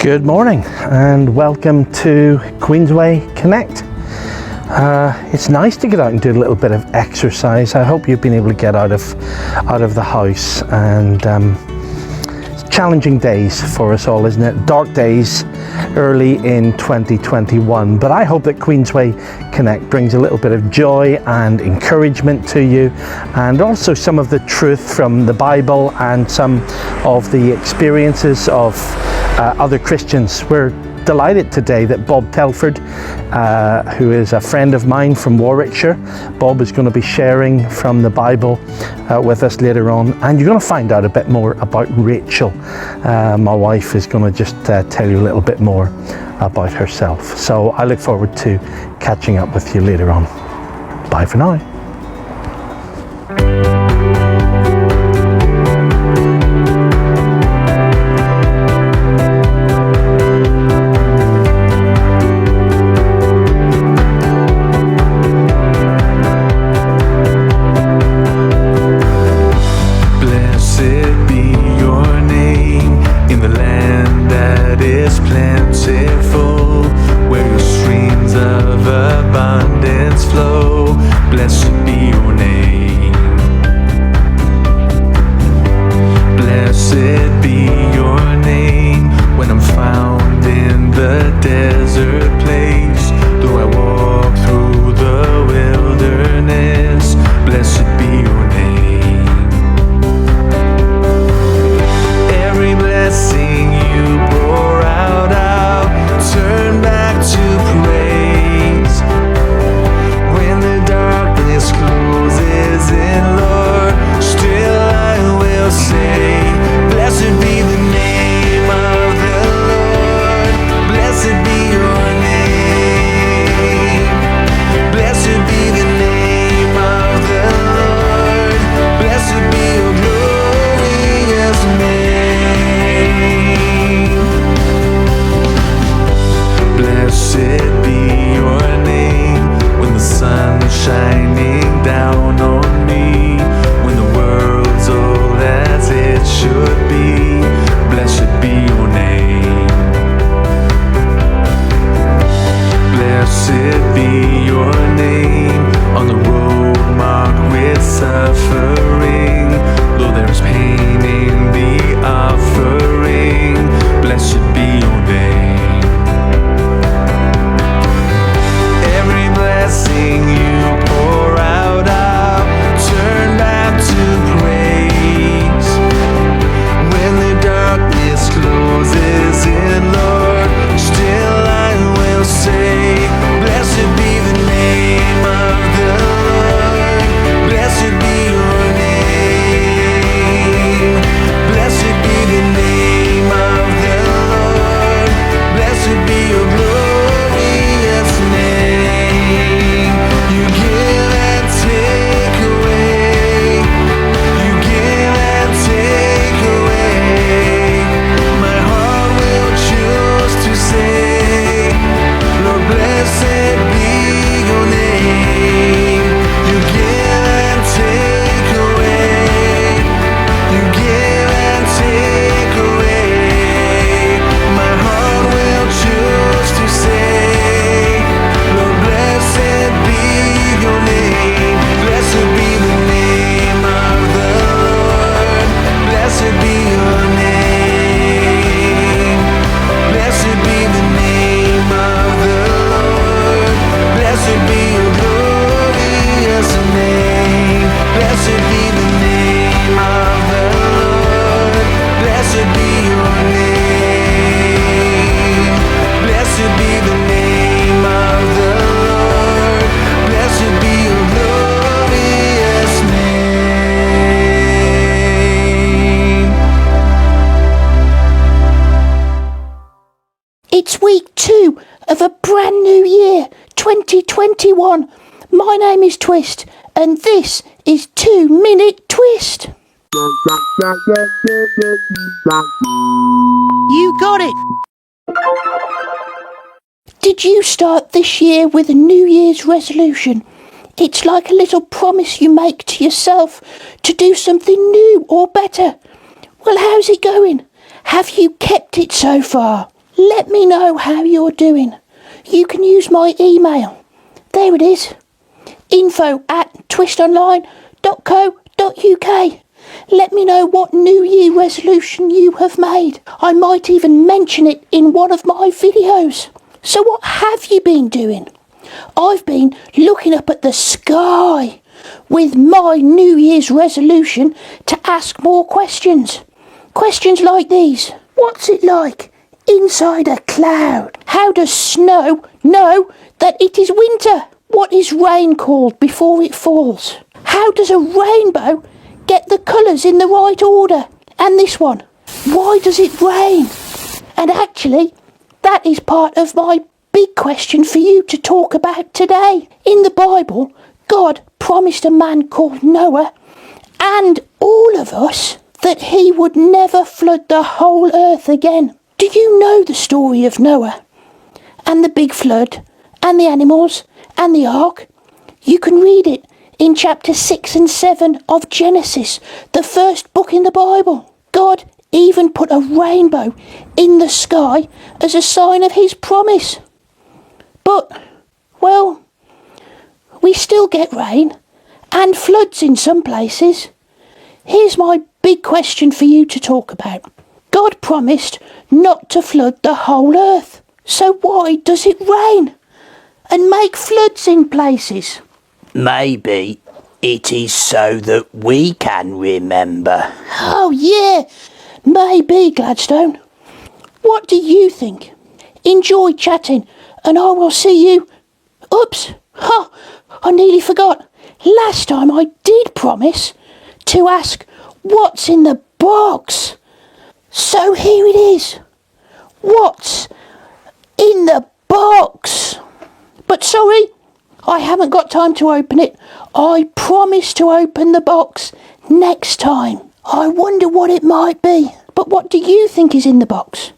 Good morning and welcome to Queensway Connect. It's nice to get out and do a little bit of exercise. I hope you've been able to get out of the house, and it's challenging days for us all, isn't it? Dark days early in 2021, but I hope that Queensway Connect brings a little bit of joy and encouragement to you, and also some of the truth from the Bible and some of the experiences of other Christians. We're delighted today that Bob Telford, who is a friend of mine from Warwickshire, Bob is going to be sharing from the Bible with us later on, and you're going to find out a bit more about Rachel. My wife is going to just tell you a little bit more about herself. So I look forward to catching up with you later on. Bye for now. It's week 2 of a brand new year, 2021. My name is Twist, and this is 2 Minute Twist. You got it! Did you start this year with a New Year's resolution? It's like a little promise you make to yourself to do something new or better. Well, how's it going? Have you kept it so far? let me know how you're doing. You can use my email. There it is. info@twistonline.co.uk. Let me know what New Year resolution you have made. I might even mention it in one of my videos. So what have you been doing? I've been looking up at the sky with my New Year's resolution to ask more questions. Questions like these. What's it like inside a cloud? How does snow know that it is winter? What is rain called before it falls? How does a rainbow get the colours in the right order? And this one. Why does it rain? And actually, that is part of my big question for you to talk about today. In the Bible, God promised a man called Noah and all of us that he would never flood the whole earth again. Do you know the story of Noah and the big flood and the animals and the ark? You can read it in chapter 6 and 7 of Genesis, the first book in the Bible. God even put a rainbow in the sky as a sign of his promise. But, well, we still get rain and floods in some places. Here's my big question for you to talk about. God promised not to flood the whole earth. So why does it rain and make floods in places? Maybe it is so that we can remember. Oh yeah, maybe, Gladstone. What do you think? Enjoy chatting and I will see you... Oops, I nearly forgot. Last time I did promise to ask what's in the box. So here it is. What's in the box? But sorry, I haven't got time to open it. I promise to open the box next time. I wonder what it might be. But what do you think is in the box?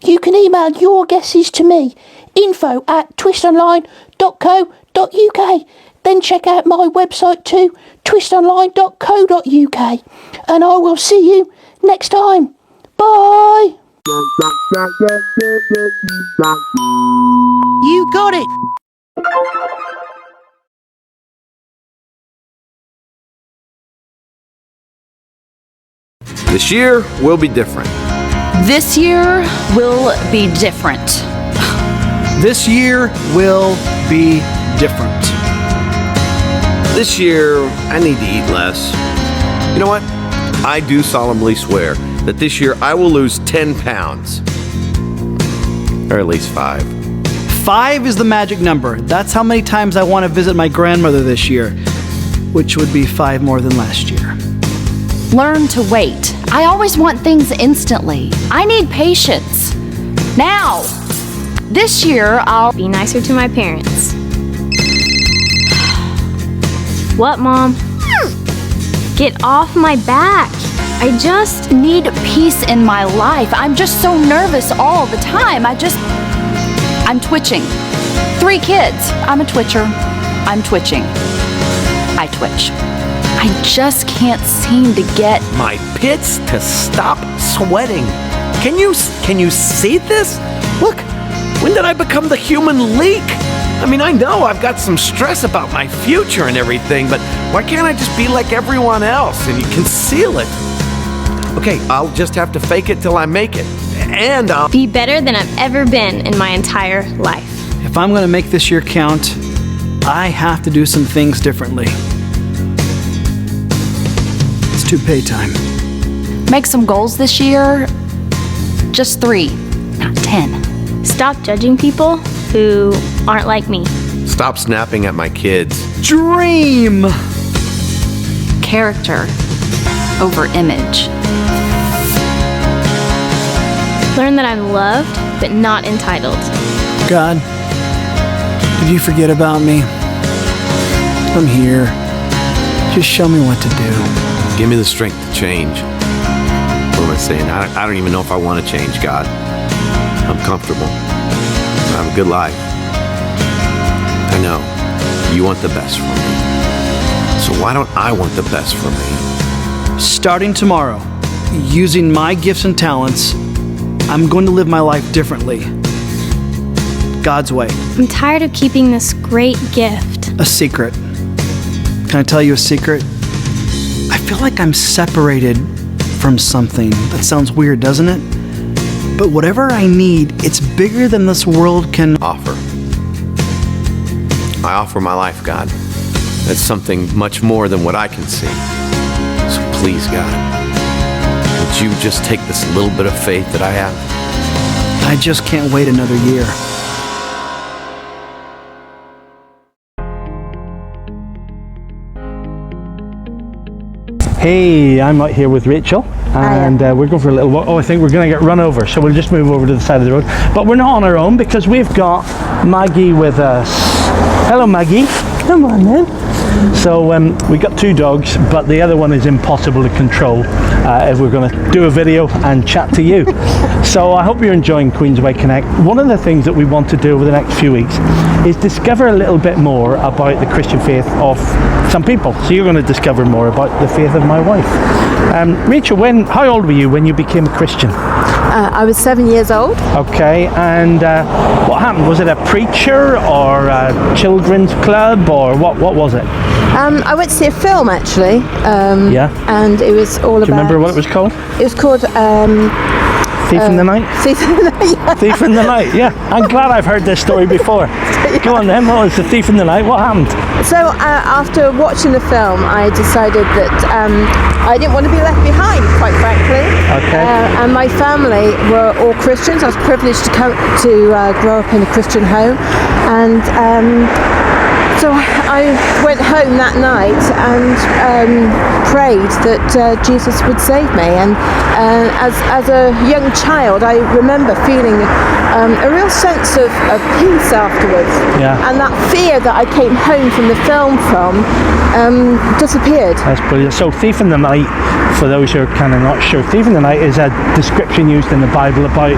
You can email your guesses to me, info@twistonline.co.uk. Then check out my website too, twistonline.co.uk. And I will see you next time. Bye! You got it! This year will be different. This year will be different. This year will be different. This year, I need to eat less. You know what? I do solemnly swear that this year I will lose 10 pounds. Or at least 5. 5 is the magic number. That's how many times I want to visit my grandmother this year, which would be 5 more than last year. Learn to wait. I always want things instantly. I need patience. Now! This year, I'll be nicer to my parents. What, Mom? Get off my back. I just need peace in my life. I'm just so nervous all the time. I'm twitching. 3 kids. I'm a twitcher. I'm twitching. I twitch. I just can't seem to get my pits to stop sweating. Can you see this? Look, when did I become the human leak? I mean, I know I've got some stress about my future and everything, but why can't I just be like everyone else and you conceal it? Okay, I'll just have to fake it till I make it. And I'll be better than I've ever been in my entire life. If I'm going to make this year count, I have to do some things differently. It's toupee time. Make some goals this year. Just 3, not 10. Stop judging people who aren't like me. Stop snapping at my kids. Dream! Character over image. Learn that I'm loved, but not entitled. God, did you forget about me? I'm here. Just show me what to do. Give me the strength to change. What am I saying? I don't even know if I want to change, God. I'm comfortable. I have a good life. I know you want the best for me. So why don't I want the best for me? Starting tomorrow, using my gifts and talents, I'm going to live my life differently. God's way. I'm tired of keeping this great gift. A secret. Can I tell you a secret? I feel like I'm separated from something. That sounds weird, doesn't it? But whatever I need, it's bigger than this world can offer. I offer my life, God. That's something much more than what I can see. So please, God, would you just take this little bit of faith that I have? I just can't wait another year. Hey, I'm out here with Rachel, and we're going for a little walk. Oh, I think we're going to get run over, so we'll just move over to the side of the road. But we're not on our own because we've got Maggie with us. Hello, Maggie. Come on, then. So we got 2 dogs, but the other one is impossible to control if we're going to do a video and chat to you. So I hope you're enjoying Queensway Connect. One of the things that we want to do over the next few weeks is discover a little bit more about the Christian faith of some people. So you're going to discover more about the faith of my wife. Rachel, how old were you when you became a Christian? I was 7 years old. Okay, and what happened? Was it a preacher or a children's club, or what was it? I went to see a film actually. Yeah. And it was all about. Do you remember what it was called? It was called Thief in the Night? Thief in the Night, yeah. Thief in the Night, yeah. I'm glad I've heard this story before. Go on then, what was the Thief in the Night? What happened? So after watching the film, I decided that I didn't want to be left behind, quite frankly. Okay. And my family were all Christians. I was privileged to grow up in a Christian home. And so I went home that night and prayed that Jesus would save me. And as a young child, I remember feeling a real sense of peace afterwards. Yeah. And that fear that I came home from the film from disappeared. That's brilliant. So Thief in the Night, for those who are kind of not sure, Thief in the Night is a description used in the Bible about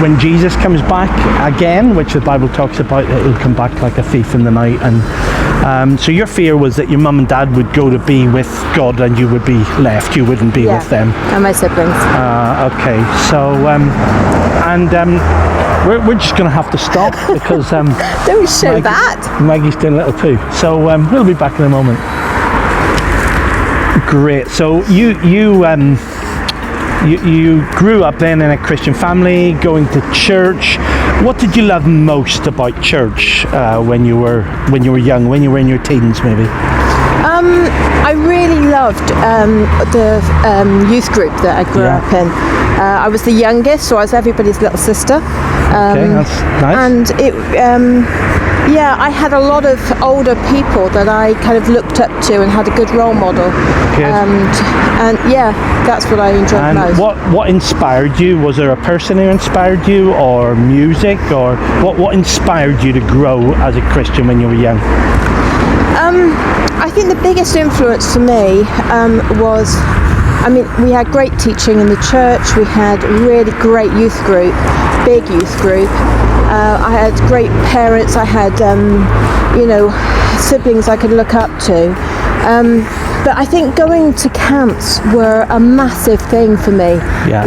when Jesus comes back again, which the Bible talks about, that he'll come back like a thief in the night. And so your fear was that your mum and dad would go to be with God and you would be left, you wouldn't be with them. And my siblings. Okay, so we're just going to have to stop because don't show that. Maggie's doing a little poo. So we'll be back in a moment. Great. So you grew up then in a Christian family, going to church. What did you love most about church when you were young, when you were in your teens, maybe? I really loved the youth group that I grew up in. I was the youngest, so I was everybody's little sister. Okay, that's nice. And it, I had a lot of older people that I kind of looked up to and had a good role model. Good. And yeah, that's what I enjoyed And most. what inspired you? Was there a person who inspired you, or music, or what inspired you to grow as a Christian when you were young? I think the biggest influence for me was, we had great teaching in the church. We had a really great youth group, big youth group. I had great parents. I had, siblings I could look up to. But I think going to camps were a massive thing for me. Yeah.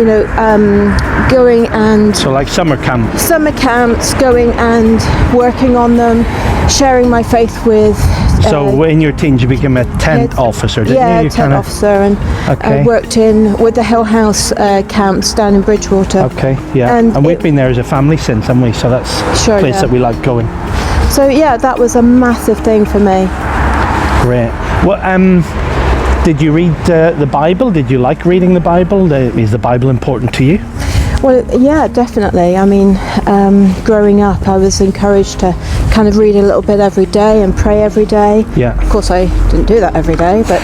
Going and... So like summer camp? Summer camps, going and working on them, sharing my faith with... So in your teens you became a tent officer, didn't you? Yeah, tent officer, and okay. Worked in with the Hill House camps down in Bridgewater. Okay, yeah. And we've been there as a family since, haven't we? So that's a place that we like going. So yeah, that was a massive thing for me. Great. Well, did you read the Bible? Did you like reading the Bible? Is the Bible important to you? Well, yeah, definitely. Growing up, I was encouraged to kind of read a little bit every day and pray every day. Yeah. Of course, I didn't do that every day, but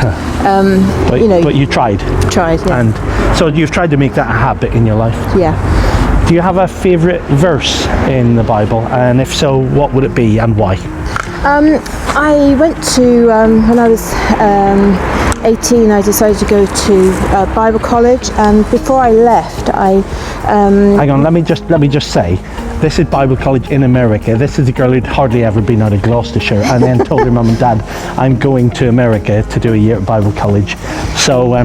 but you tried. Tried, yeah. And so you've tried to make that a habit in your life. Yeah. Do you have a favourite verse in the Bible? And if so, what would it be and why? I went to when I was 18, I decided to go to Bible college, and before I left, hang on, let me just say, this is Bible college in America. This is a girl who'd hardly ever been out of Gloucestershire, and then told her mum and dad, I'm going to America to do a year at Bible college. So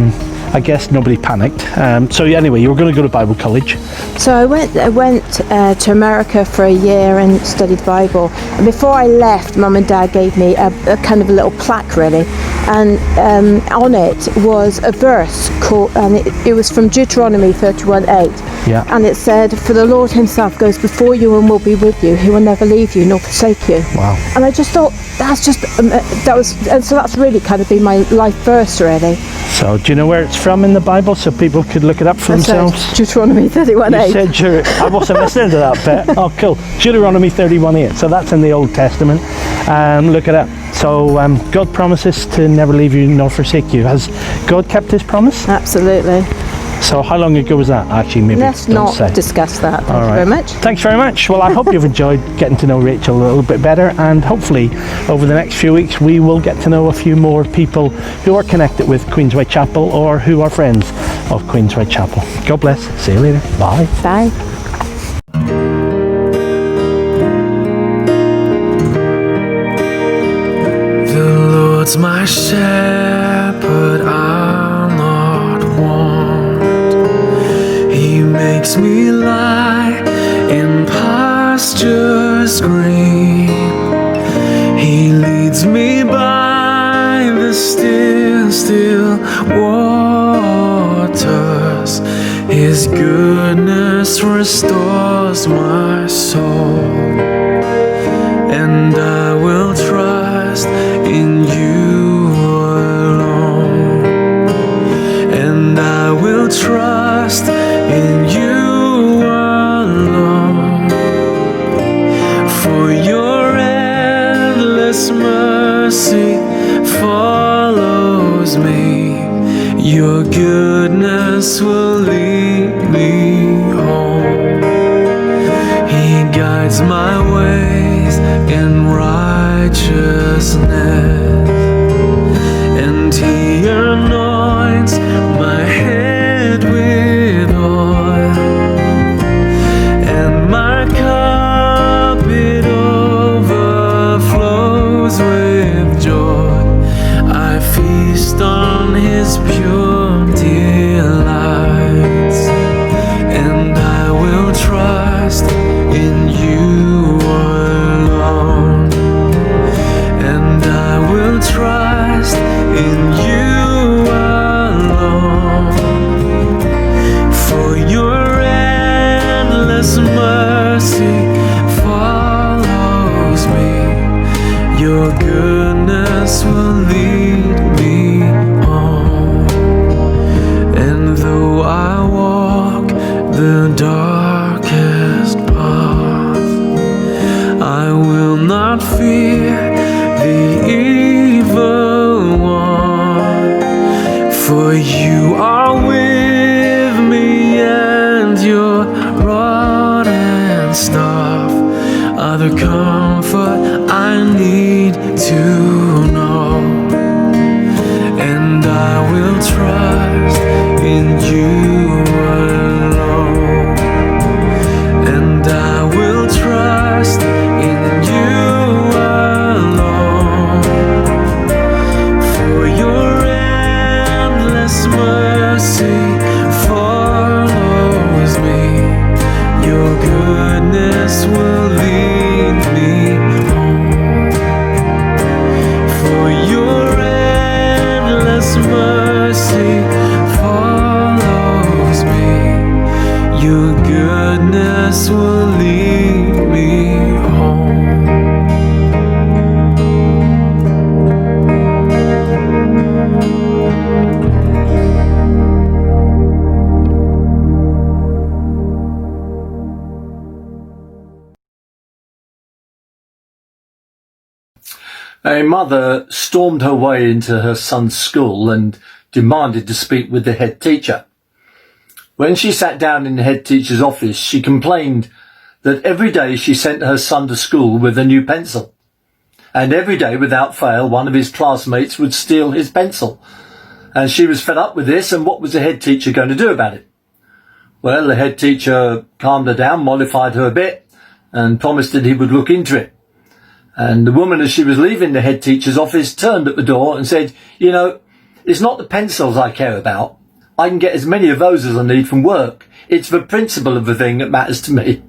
I guess nobody panicked. So anyway, you were going to go to Bible college. So I went to America for a year and studied Bible. And before I left, Mum and Dad gave me a kind of a little plaque, really, and on it was a verse called, and it was from Deuteronomy 31:8. Yeah. And it said, "For the Lord Himself goes before you and will be with you. He will never leave you nor forsake you." Wow. And I just thought so that's really kind of been my life verse, really. So do you know where it's from in the Bible, so people could look it up for themselves? Deuteronomy 31:8. You said I must have listened to that bit. Oh, cool. Deuteronomy 31:8. So that's in the Old Testament. Look it up. So God promises to never leave you nor forsake you. Has God kept His promise? Absolutely. So how long ago was that? Actually, maybe Let's don't not say. discuss that. Thank All you right. very much. Thanks very much. Well, I hope you've enjoyed getting to know Rachel a little bit better, and hopefully over the next few weeks we will get to know a few more people who are connected with Queensway Chapel or who are friends of Queensway Chapel. God bless. See you later. Bye. Bye. The Lord's my shepherd, I'll not want. He makes me lie in pastures green. He leads me by the still waters. His goodness restores my soul, and I will trust in you alone, and I will trust in you alone. For your endless mercy follows me, your goodness will lead me home. He guides my ways in righteousness, and He anoints my head with oil, and my cup it overflows with joy. I feast on His pure delights, and I will trust in you alone, and I will trust in you alone. For your endless mercy follows me, your goodness will lead me home. And though I walk the darkest path, I will not fear the evil one. For you are with me, and your rod and staff are the comfort I need to know. And I will trust in you alone, and I will trust in you alone. For your endless mercy follows me, your goodness will lead me home. For your endless mercy follows me, your goodness will lead me home. A mother stormed her way into her son's school and demanded to speak with the head teacher. When she sat down in the head teacher's office, she complained that every day she sent her son to school with a new pencil. And every day, without fail, one of his classmates would steal his pencil. And she was fed up with this, and what was the head teacher going to do about it? Well, the head teacher calmed her down, mollified her a bit, and promised that he would look into it. And the woman, as she was leaving the head teacher's office, turned at the door and said, "You know, it's not the pencils I care about. I can get as many of those as I need from work. It's the principle of the thing that matters to me.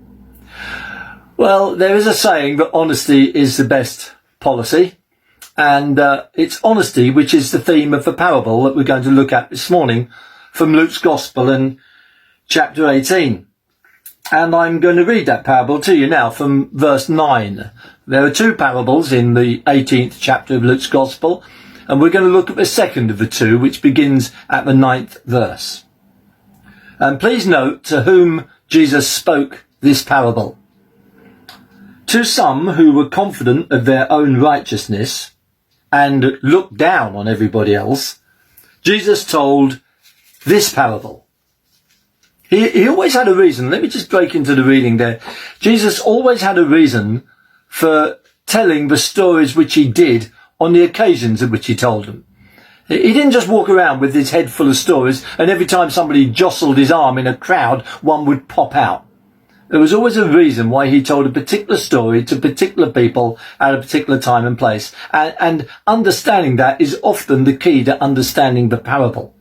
Well, there is a saying that honesty is the best policy. And it's honesty which is the theme of the parable that we're going to look at this morning from Luke's Gospel in chapter 18. And I'm going to read that parable to you now from verse 9. There are two parables in the 18th chapter of Luke's Gospel, and we're going to look at the second of the two, which begins at the 9th verse. And please note to whom Jesus spoke this parable. To some who were confident of their own righteousness and looked down on everybody else, Jesus told this parable. He always had a reason. Let me just break into the reading there. Jesus always had a reason for telling the stories which he did on the occasions at which he told them. He didn't just walk around with his head full of stories, and every time somebody jostled his arm in a crowd, one would pop out. There was always a reason why he told a particular story to particular people at a particular time and place. And understanding that is often the key to understanding the parable.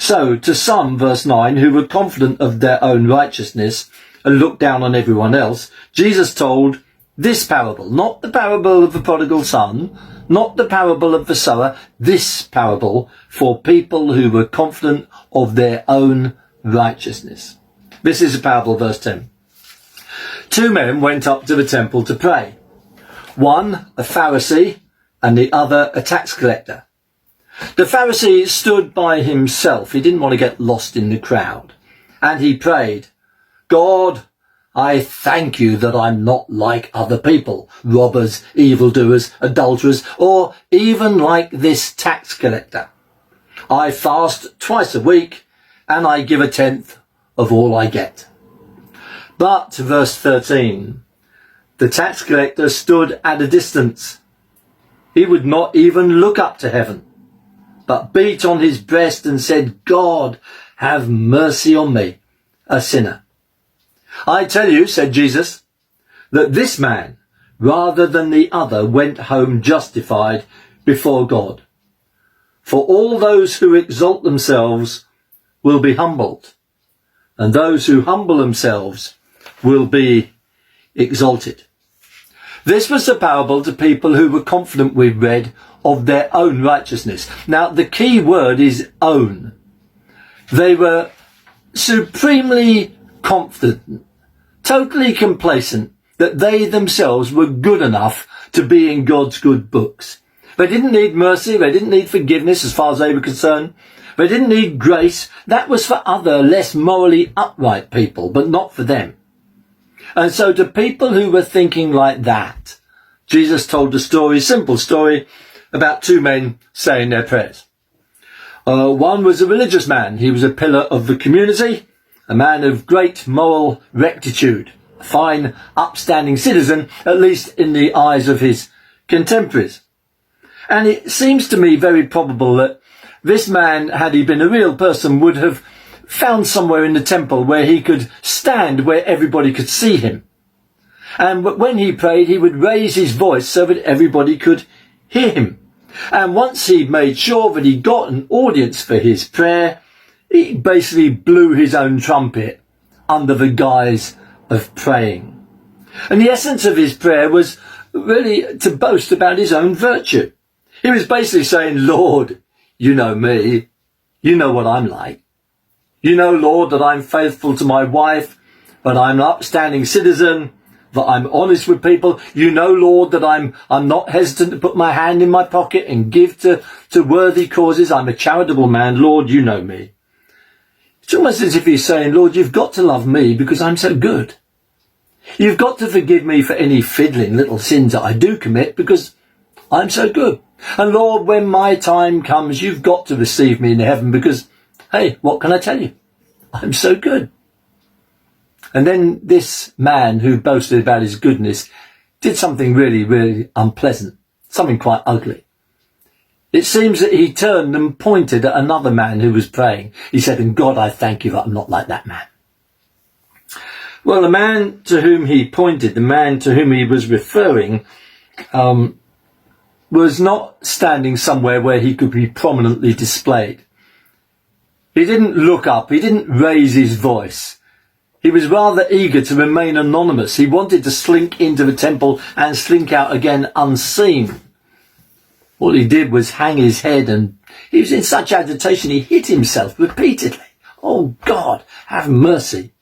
So, to some, verse 9, who were confident of their own righteousness and looked down on everyone else, Jesus told this parable, not the parable of the prodigal son, not the parable of the sower, this parable for people who were confident of their own righteousness. This is a parable, verse 10. Two men went up to the temple to pray. One, a Pharisee, and the other, a tax collector. The Pharisee stood by himself. He didn't want to get lost in the crowd. And he prayed, God, I thank you that I'm not like other people, robbers, evildoers, adulterers, or even like this tax collector. I fast twice a week, and I give 1/10 of all I get. But, verse 13, the tax collector stood at a distance. He would not even look up to heaven, but beat on his breast and said, God, have mercy on me, a sinner. I tell you, said Jesus, that this man, rather than the other, went home justified before God. For all those who exalt themselves will be humbled, and those who humble themselves will be exalted. This was a parable to people who were confident, we've read, of their own righteousness. Now, the key word is own. They were supremely confident, totally complacent that they themselves were good enough to be in God's good books. They didn't need mercy. They didn't need forgiveness as far as they were concerned. They didn't need grace. That was for other, less morally upright people, but not for them. And so to people who were thinking like that, Jesus told a story, simple story, about two men saying their prayers. One was a religious man. He was a pillar of the community, a man of great moral rectitude, a fine, upstanding citizen, at least in the eyes of his contemporaries. And it seems to me very probable that this man, had he been a real person, would have found somewhere in the temple where he could stand where everybody could see him. And when he prayed, he would raise his voice so that everybody could hear him. And once he made sure that he got an audience for his prayer, he basically blew his own trumpet under the guise of praying. And the essence of his prayer was really to boast about his own virtue. He was basically saying, Lord, you know me. You know what I'm like. You know, Lord, that I'm faithful to my wife, that I'm an upstanding citizen, that I'm honest with people. You know, Lord, that I'm not hesitant to put my hand in my pocket and give to worthy causes. I'm a charitable man. Lord, you know me. It's almost as if he's saying, Lord, you've got to love me because I'm so good. You've got to forgive me for any fiddling little sins that I do commit because I'm so good. And Lord, when my time comes, you've got to receive me in heaven because, hey, what can I tell you? I'm so good. And then this man who boasted about his goodness did something really, really unpleasant, something quite ugly. It seems that he turned and pointed at another man who was praying. He said, and God, I thank you that I'm not like that man. Well, the man to whom he pointed, the man to whom he was referring, was not standing somewhere where he could be prominently displayed. He didn't look up. He didn't raise his voice. He was rather eager to remain anonymous. He wanted to slink into the temple and slink out again unseen. All he did was hang his head, and he was in such agitation he hit himself repeatedly. Oh God, have mercy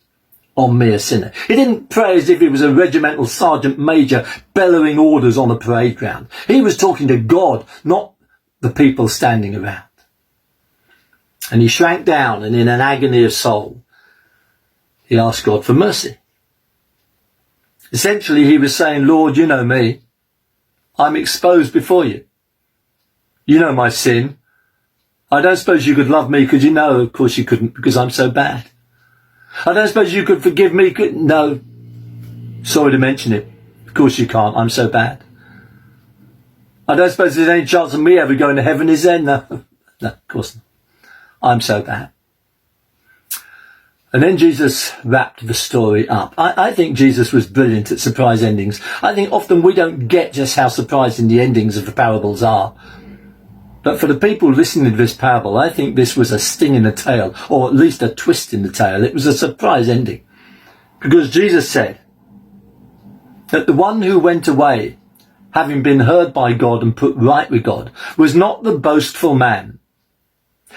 on me, a sinner. He didn't pray as if he was a regimental sergeant major bellowing orders on a parade ground. He was talking to God, not the people standing around. And he shrank down, and in an agony of soul, he asked God for mercy. Essentially, he was saying, Lord, you know me. I'm exposed before you. You know my sin. I don't suppose you could love me because you know, of course you couldn't, because I'm so bad. I don't suppose you could forgive me. No. Sorry to mention it. Of course you can't. I'm so bad. I don't suppose there's any chance of me ever going to heaven, is there? No. No, of course not. I'm so bad. And then Jesus wrapped the story up. I think Jesus was brilliant at surprise endings. I think often we don't get just how surprising the endings of the parables are. But for the people listening to this parable, I think this was a sting in the tail, or at least a twist in the tail. It was a surprise ending. Because Jesus said that the one who went away, having been heard by God and put right with God, was not the boastful man.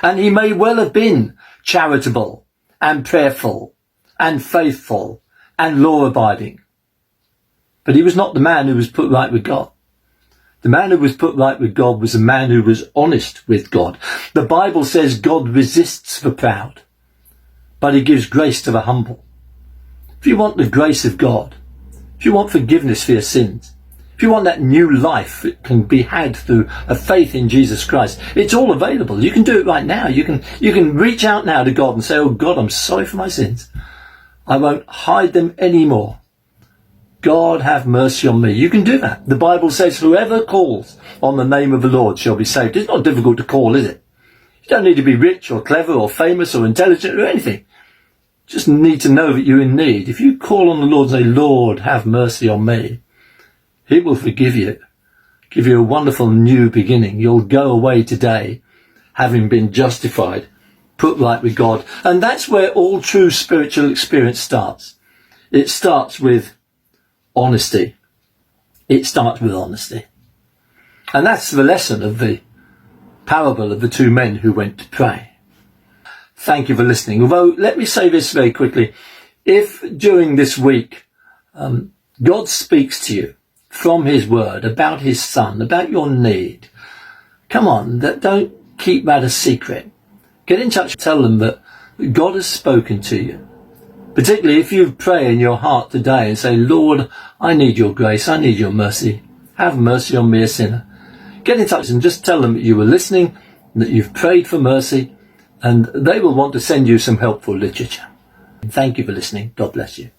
And he may well have been charitable and prayerful and faithful and law-abiding. But he was not the man who was put right with God. The man who was put right with God was a man who was honest with God. The Bible says God resists the proud, but he gives grace to the humble. If you want the grace of God, if you want forgiveness for your sins, if you want that new life that can be had through a faith in Jesus Christ, it's all available. You can do it right now. You can reach out now to God and say, oh God, I'm sorry for my sins. I won't hide them anymore. God have mercy on me. You can do that. The Bible says whoever calls on the name of the Lord shall be saved. It's not difficult to call, is it? You don't need to be rich or clever or famous or intelligent or anything. Just need to know that you're in need. If you call on the Lord and say, Lord, have mercy on me, he will forgive you, give you a wonderful new beginning. You'll go away today having been justified, put right with God. And that's where all true spiritual experience starts. It starts with honesty. It starts with honesty. And that's the lesson of the parable of the two men who went to pray. Thank you for listening. Although, let me say this very quickly. If during this week, God speaks to you from his word about his son, about your need, come on, don't keep that a secret. Get in touch, tell them that God has spoken to you. Particularly if you pray in your heart today and say, Lord, I need your grace, I need your mercy. Have mercy on me, a sinner. Get in touch and just tell them that you were listening, that you've prayed for mercy, and they will want to send you some helpful literature. Thank you for listening. God bless you.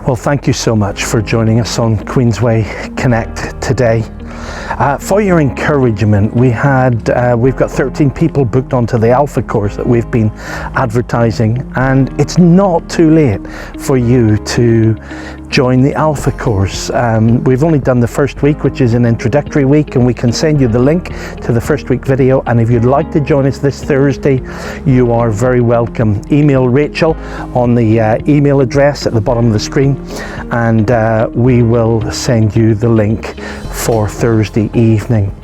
Well, thank you so much for joining us on Queensway Connect today. For your encouragement, we've got 13 people booked onto the Alpha course that we've been advertising, and it's not too late for you to join the Alpha course. We've only done the first week, which is an introductory week, and we can send you the link to the first week video. And if you'd like to join us this Thursday, you are very welcome. Email Rachel on the email address at the bottom of the screen, and we will send you the link for Thursday evening.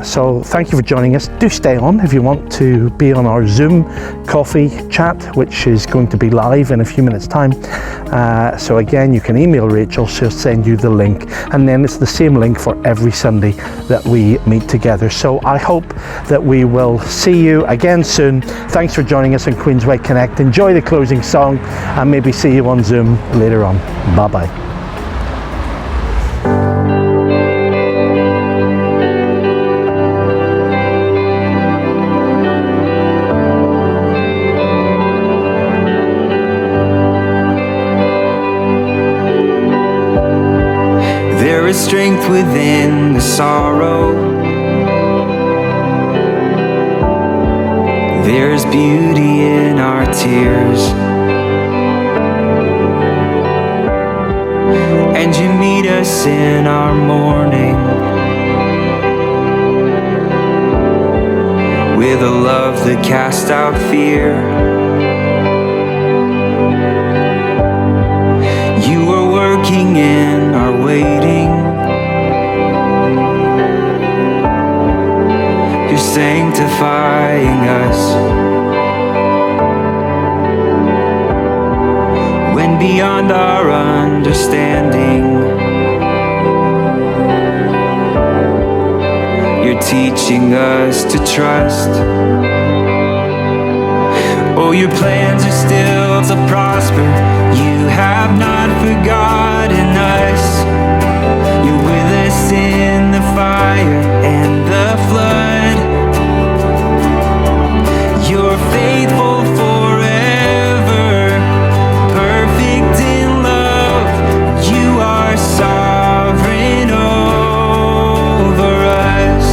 So thank you for joining us. Do stay on if you want to be on our Zoom coffee chat, which is going to be live in a few minutes time. So again, you can email Rachel, she'll send you the link, and then it's the same link for every Sunday that we meet together. So I hope that we will see you again soon. Thanks for joining us on Queensway Connect. Enjoy the closing song, and maybe see you on Zoom later on. Bye bye. Strength strength within the sorrow. There's beauty in our tears, and you meet us in our mourning with a love that casts out fear. You are working in our waiting. You're sanctifying us when beyond our understanding, you're teaching us to trust. Oh, your plans are still to prosper. You have not forgotten us. You're with us in the fire and the flood. You're faithful forever, perfect in love. You are sovereign over us.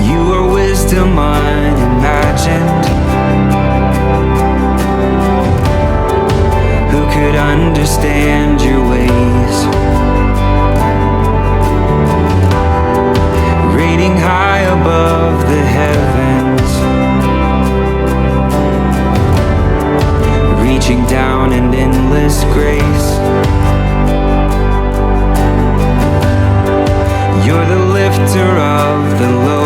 You are wisdom unimagined. Who could understand your ways? Reigning high above the heavens, reaching down in endless grace. You're the lifter of the low.